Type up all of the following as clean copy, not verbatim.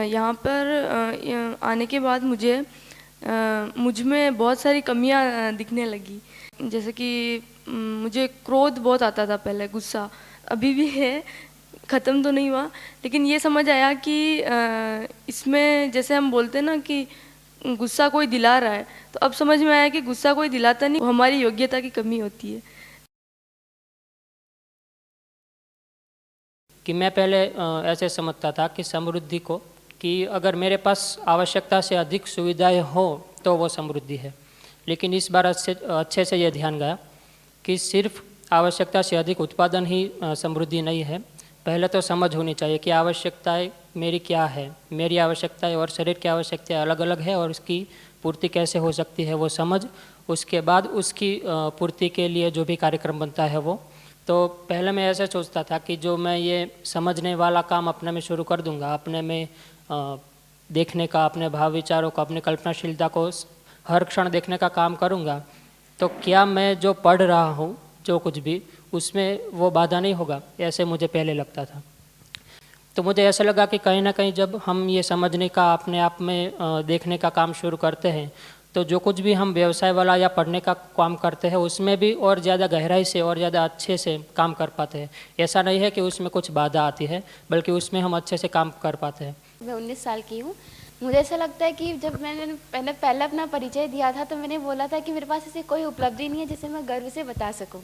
यहाँ पर आने के बाद मुझ में बहुत सारी कमियाँ दिखने लगी। जैसे कि मुझे क्रोध बहुत आता था पहले, गुस्सा अभी भी है, ख़त्म तो नहीं हुआ, लेकिन ये समझ आया कि इसमें जैसे हम बोलते हैं ना कि गुस्सा कोई दिला रहा है, तो अब समझ में आया कि गुस्सा कोई दिलाता नहीं, वो हमारी योग्यता की कमी होती है। कि मैं पहले ऐसे समझता था कि समृद्धि को, कि अगर मेरे पास आवश्यकता से अधिक सुविधाएं हो तो वो समृद्धि है। लेकिन इस बार अच्छे से ये ध्यान गया कि सिर्फ आवश्यकता से अधिक उत्पादन ही समृद्धि नहीं है। पहले तो समझ होनी चाहिए कि आवश्यकताएं मेरी क्या है, मेरी आवश्यकताएं और शरीर की आवश्यकताएं अलग अलग है और उसकी पूर्ति कैसे हो सकती है वो समझ, उसके बाद उसकी पूर्ति के लिए जो भी कार्यक्रम बनता है वो। तो पहले मैं ऐसे सोचता था कि जो मैं ये समझने वाला काम अपने में शुरू कर दूंगा, अपने में देखने का, अपने भाव विचारों को, अपनी कल्पनाशीलता को हर क्षण देखने का काम करूंगा, तो क्या मैं जो पढ़ रहा हूँ जो कुछ भी, उसमें वो बाधा नहीं होगा, ऐसे मुझे पहले लगता था। तो मुझे ऐसा लगा कि कहीं ना कहीं जब हम ये समझने का, अपने आप में देखने का काम शुरू करते हैं, तो जो कुछ भी हम व्यवसाय वाला या पढ़ने का काम करते हैं उसमें भी और ज़्यादा गहराई से और ज़्यादा अच्छे से काम कर पाते हैं। ऐसा नहीं है कि उसमें कुछ बाधा आती है, बल्कि उसमें हम अच्छे से काम कर पाते हैं। मैं 19 साल की हूँ। मुझे ऐसा लगता है कि जब मैंने पहले अपना परिचय दिया था तो मैंने बोला था कि मेरे पास ऐसी कोई उपलब्धि नहीं है जिसे मैं गर्व से बता सकूं।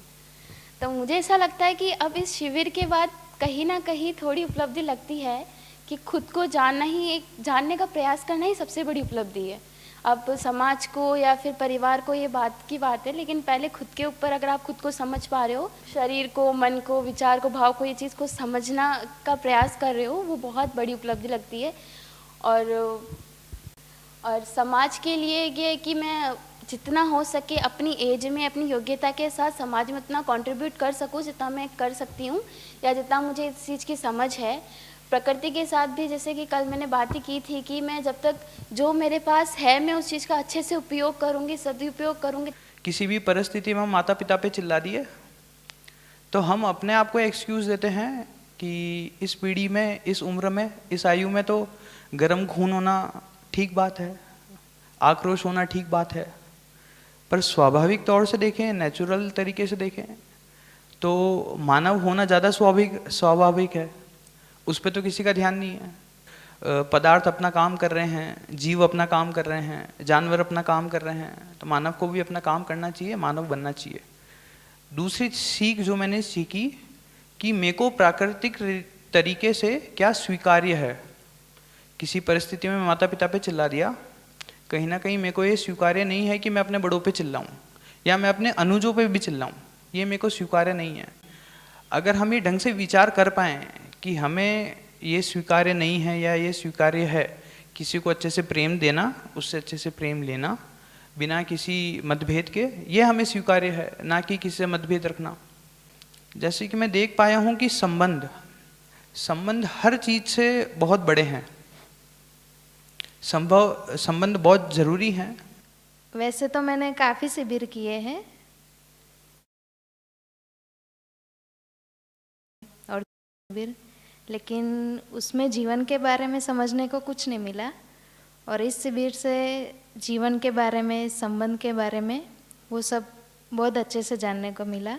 तो मुझे ऐसा लगता है कि अब इस शिविर के बाद कहीं ना कहीं थोड़ी उपलब्धि लगती है कि खुद को जानने का प्रयास करना ही सबसे बड़ी उपलब्धि है। अब समाज को या फिर परिवार को ये बात की बात है, लेकिन पहले खुद के ऊपर अगर आप खुद को समझ पा रहे हो, शरीर को, मन को, विचार को, भाव को, ये चीज़ को समझना का प्रयास कर रहे हो, वो बहुत बड़ी उपलब्धि लगती है। और समाज के लिए ये कि मैं जितना हो सके अपनी एज में, अपनी योग्यता के साथ समाज में उतना कंट्रीब्यूट कर सकूं जितना मैं कर सकती हूं, या जितना मुझे इस चीज़ की समझ है। प्रकृति के साथ भी, जैसे कि कल मैंने बातें की थी कि मैं जब तक जो मेरे पास है मैं उस चीज़ का अच्छे से उपयोग करूँगी, सदुपयोग करूँगी। किसी भी परिस्थिति में हम माता पिता पे चिल्ला दिए तो हम अपने आप को एक्सक्यूज़ देते हैं कि इस पीढ़ी में, इस उम्र में, इस आयु में तो गर्म खून होना ठीक बात है, आक्रोश होना ठीक बात है। पर स्वाभाविक तौर से देखें, नेचुरल तरीके से देखें तो मानव होना ज़्यादा स्वाभाविक है। उस पर तो किसी का ध्यान नहीं है। पदार्थ अपना काम कर रहे हैं, जीव अपना काम कर रहे हैं, जानवर अपना काम कर रहे हैं, तो मानव को भी अपना काम करना चाहिए, मानव बनना चाहिए। दूसरी सीख जो मैंने सीखी कि मेरे को प्राकृतिक तरीके से क्या स्वीकार्य है। किसी परिस्थिति में माता पिता पे चिल्ला दिया, कहीं ना कहीं मेरे को ये स्वीकार्य नहीं है कि मैं अपने बड़ों पे चिल्लाऊं या मैं अपने अनुजों पे भी चिल्लाऊं, ये मेरे को स्वीकार्य नहीं है। अगर हम ये ढंग से विचार कर पाएँ कि हमें ये स्वीकार्य नहीं है या ये स्वीकार्य है, किसी को अच्छे से प्रेम देना, उससे अच्छे से प्रेम लेना बिना किसी मतभेद के, ये हमें स्वीकार्य है, ना कि किसी से मतभेद रखना। जैसे कि मैं देख पाया हूँ कि संबंध हर चीज़ से बहुत बड़े हैं, संबंध बहुत ज़रूरी हैं। वैसे तो मैंने काफ़ी शिविर किए हैं और शिविर, लेकिन उसमें जीवन के बारे में समझने को कुछ नहीं मिला। और इस शिविर से जीवन के बारे में, संबंध के बारे में, वो सब बहुत अच्छे से जानने को मिला।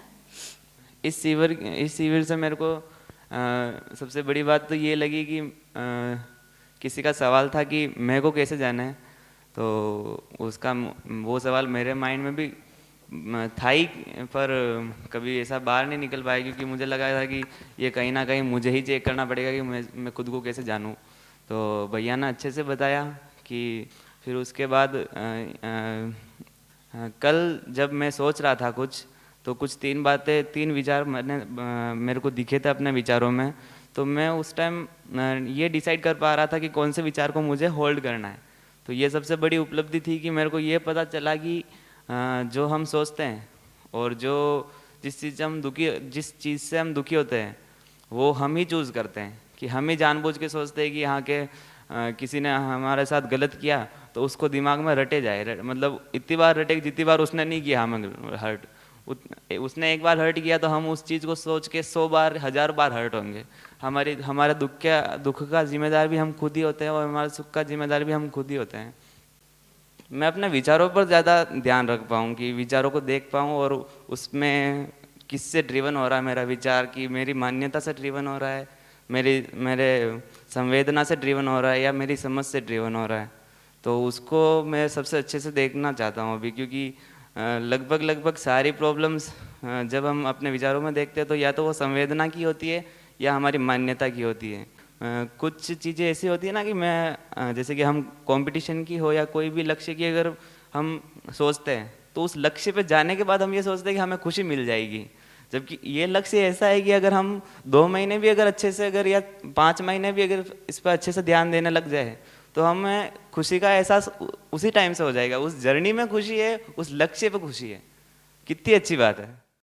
इस शिविर से मेरे को सबसे बड़ी बात तो ये लगी कि किसी का सवाल था कि मैं को कैसे जाना है, तो उसका वो सवाल मेरे माइंड में भी था ही, पर कभी ऐसा बाहर नहीं निकल पाया, क्योंकि मुझे लगा था कि ये कहीं ना कहीं मुझे ही चेक करना पड़ेगा कि मैं खुद को कैसे जानूं। तो भैया ने अच्छे से बताया कि फिर उसके बाद कल जब मैं सोच रहा था तो कुछ 3 विचार मेरे को दिखे थे अपने विचारों में। तो मैं उस टाइम ये डिसाइड कर पा रहा था कि कौन से विचार को मुझे होल्ड करना है। तो ये सबसे बड़ी उपलब्धि थी कि मेरे को ये पता चला कि जो हम सोचते हैं और जिस चीज़ से हम दुखी होते हैं वो हम ही चूज़ करते हैं, कि हम ही जानबूझ के सोचते हैं कि यहाँ के किसी ने हमारे साथ गलत किया तो उसको दिमाग में रटे जाए, मतलब इतनी बार रटे जितनी बार उसने नहीं किया हमें हर्ट। उसने एक बार हर्ट किया तो हम उस चीज़ को सोच के 100 बार 1000 बार हर्ट होंगे। हमारा दुख का जिम्मेदार भी हम खुद ही होते हैं और हमारे सुख का जिम्मेदार भी हम खुद ही होते हैं। मैं अपने विचारों पर ज़्यादा ध्यान रख पाऊँ, कि विचारों को देख पाऊँ और उसमें किससे ड्रिवन हो रहा है मेरा विचार, कि मेरी मान्यता से ड्रिवन हो रहा है, मेरे संवेदना से ड्रिवन हो रहा है, या मेरी समझ से ड्रिवन हो रहा है। तो उसको मैं सबसे अच्छे से देखना चाहता हूँ अभी, क्योंकि लगभग सारी प्रॉब्लम्स जब हम अपने विचारों में देखते हैं तो या तो वो संवेदना की होती है या हमारी मान्यता की होती है। कुछ चीज़ें ऐसी होती है ना कि मैं जैसे कि हम कंपटीशन की हो या कोई भी लक्ष्य की अगर हम सोचते हैं तो उस लक्ष्य पे जाने के बाद हम ये सोचते हैं कि हमें खुशी मिल जाएगी, जबकि ये लक्ष्य ऐसा है कि अगर हम 2 महीने भी अगर अच्छे से अगर या 5 महीने भी अगर इस पर अच्छे से ध्यान देने लग जाए तो हमें खुशी का एहसास उसी टाइम से हो जाएगा। उस जर्नी में खुशी है, उस लक्ष्य पे खुशी है। कितनी अच्छी बात है।